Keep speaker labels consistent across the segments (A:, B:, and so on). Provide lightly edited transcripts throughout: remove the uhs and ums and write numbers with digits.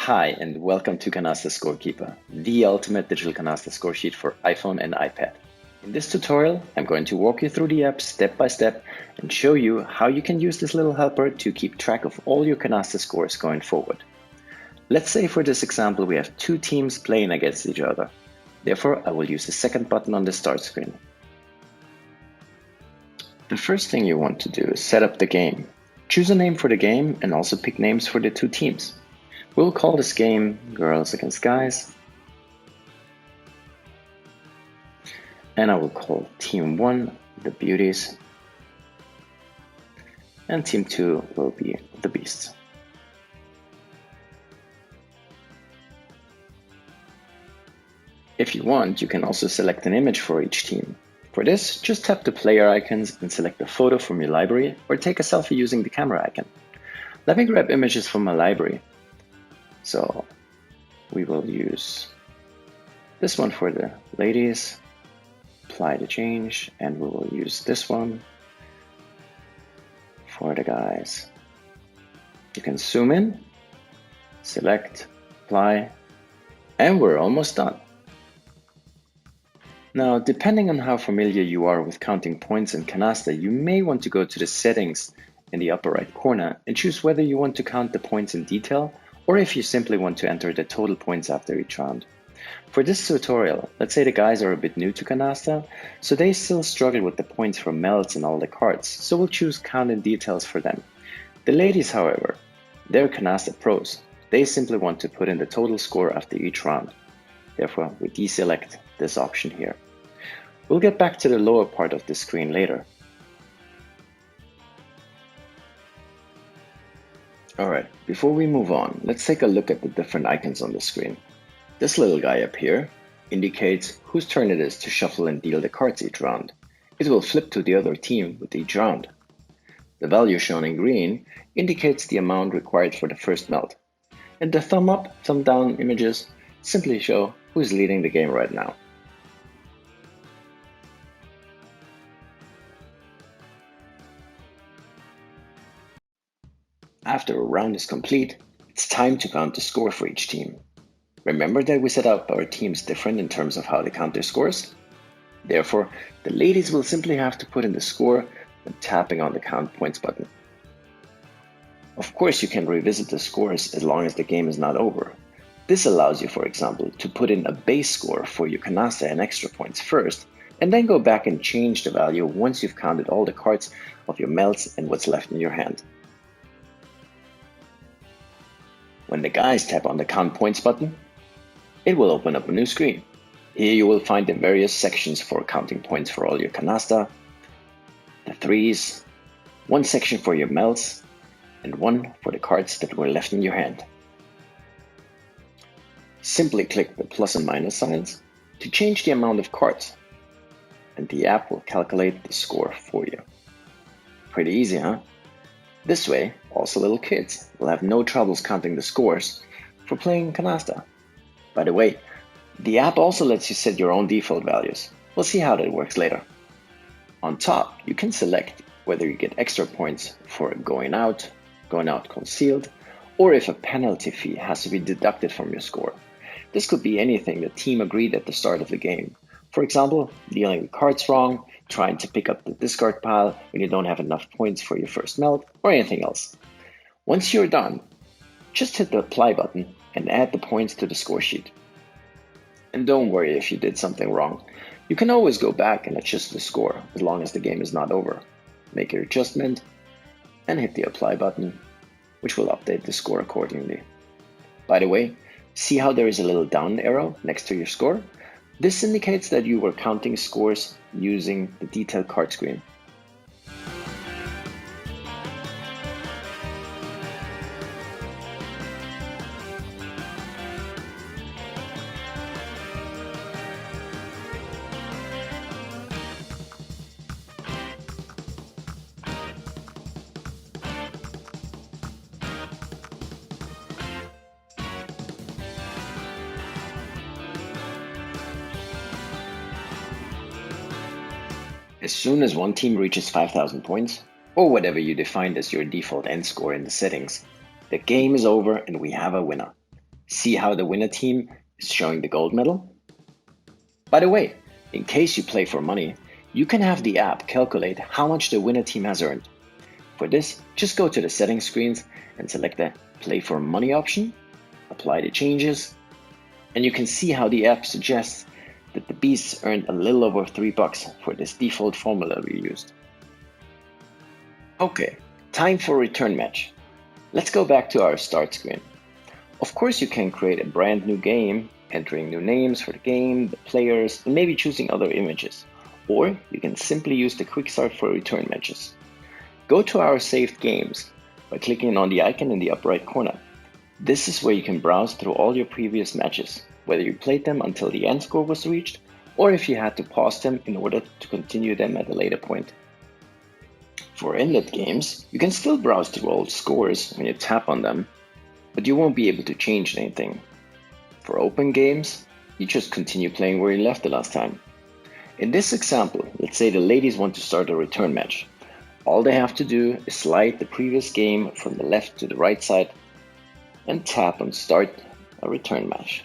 A: Hi, and welcome to Canasta Score Keeper, the ultimate digital Canasta score sheet for iPhone and iPad. In this tutorial, I'm going to walk you through the app step by step and show you how you can use this little helper to keep track of all your Canasta scores going forward. Let's say for this example we have two teams playing against each other. Therefore, I will use the second button on the start screen. The first thing you want to do is set up the game. Choose a name for the game and also pick names for the two teams. We'll call this game Girls Against Guys. And I will call Team 1 the Beauties. And Team 2 will be the Beasts. If you want, you can also select an image for each team. For this, just tap the player icons and select a photo from your library or take a selfie using the camera icon. Let me grab images from my library. So we will use this one for the ladies, apply the change, and we will use this one for the guys. You can zoom in, select, apply, and we're almost done. Now, depending on how familiar you are with counting points in Canasta, you may want to go to the settings in the upper right corner and choose whether you want to count the points in detail or if you simply want to enter the total points after each round. For this tutorial, let's say the guys are a bit new to Canasta, so they still struggle with the points from melds and all the cards, so we'll choose count in details for them. The ladies, however, they're Canasta pros. They simply want to put in the total score after each round. Therefore, we deselect this option here. We'll get back to the lower part of the screen later. Alright, before we move on, let's take a look at the different icons on the screen. This little guy up here indicates whose turn it is to shuffle and deal the cards each round. It will flip to the other team with each round. The value shown in green indicates the amount required for the first meld. And the thumb up, thumb down images simply show who's leading the game right now. After a round is complete, it's time to count the score for each team. Remember that we set up our teams different in terms of how they count their scores? Therefore, the ladies will simply have to put in the score when tapping on the count points button. Of course, you can revisit the scores as long as the game is not over. This allows you, for example, to put in a base score for your Canasta and extra points first, and then go back and change the value once you've counted all the cards of your melds and what's left in your hand. When the guys tap on the Count Points button, it will open up a new screen. Here you will find the various sections for counting points for all your Canasta, the threes, one section for your melds, and one for the cards that were left in your hand. Simply click the plus and minus signs to change the amount of cards, and the app will calculate the score for you. Pretty easy, huh? This way, also little kids will have no troubles counting the scores for playing Canasta. By the way, the app also lets you set your own default values. We'll see how that works later. On top, you can select whether you get extra points for going out concealed, or if a penalty fee has to be deducted from your score. This could be anything the team agreed at the start of the game. For example, dealing the cards wrong, trying to pick up the discard pile when you don't have enough points for your first meld, or anything else. Once you're done, just hit the apply button and add the points to the score sheet. And don't worry if you did something wrong. You can always go back and adjust the score as long as the game is not over. Make your adjustment and hit the apply button, which will update the score accordingly. By the way, see how there is a little down arrow next to your score? This indicates that you were counting scores using the detailed card screen. As soon as one team reaches 5,000 points, or whatever you defined as your default end score in the settings, the game is over and we have a winner. See how the winner team is showing the gold medal? By the way, in case you play for money, you can have the app calculate how much the winner team has earned. For this, just go to the settings screens and select the Play for Money option, apply the changes, and you can see how the app suggests that the beasts earned a little over $3 for this default formula we used. Okay, time for return match. Let's go back to our start screen. Of course, you can create a brand new game, entering new names for the game, the players, and maybe choosing other images. Or you can simply use the quick start for return matches. Go to our saved games by clicking on the icon in the upper right corner. This is where you can browse through all your previous matches, whether you played them until the end score was reached, or if you had to pause them in order to continue them at a later point. For ended games, you can still browse through old scores when you tap on them, but you won't be able to change anything. For open games, you just continue playing where you left the last time. In this example, let's say the ladies want to start a return match. All they have to do is slide the previous game from the left to the right side and tap on Start a Return Match.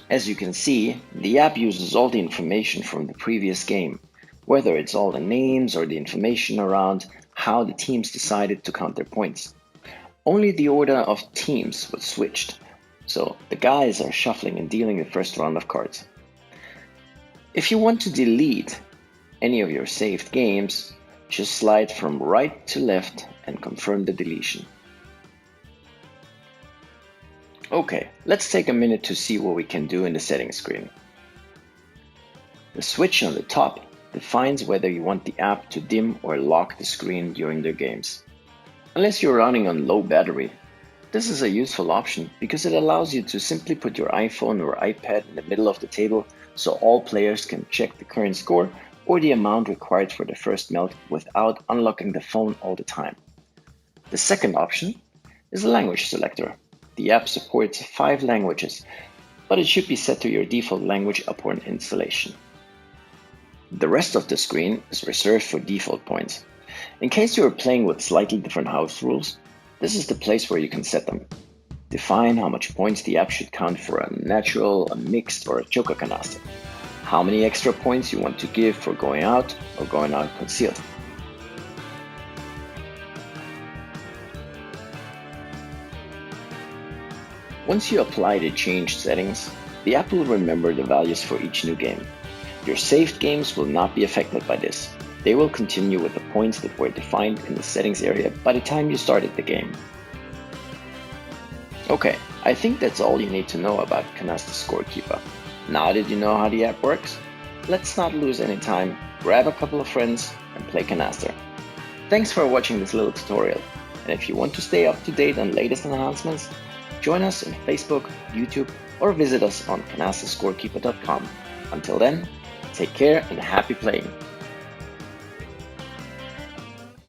A: As you can see, the app uses all the information from the previous game, whether it's all the names or the information around how the teams decided to count their points. Only the order of teams was switched, so the guys are shuffling and dealing the first round of cards. If you want to delete any of your saved games, just slide from right to left and confirm the deletion. Okay, let's take a minute to see what we can do in the settings screen. The switch on the top defines whether you want the app to dim or lock the screen during their games. Unless you're running on low battery, this is a useful option because it allows you to simply put your iPhone or iPad in the middle of the table so all players can check the current score or the amount required for the first meld without unlocking the phone all the time. The second option is a language selector. The app supports 5 languages, but it should be set to your default language upon installation. The rest of the screen is reserved for default points. In case you are playing with slightly different house rules, this is the place where you can set them. Define how much points the app should count for a natural, a mixed, or a joker canasta. How many extra points you want to give for going out or going out concealed. Once you apply the changed settings, the app will remember the values for each new game. Your saved games will not be affected by this. They will continue with the points that were defined in the settings area by the time you started the game. Okay, I think that's all you need to know about Canasta Score Keeper. Now that you know how the app works, let's not lose any time, grab a couple of friends and play Canasta. Thanks for watching this little tutorial, and if you want to stay up to date on latest enhancements, join us on Facebook, YouTube, or visit us on canastascorekeeper.com. Until then, take care and happy playing!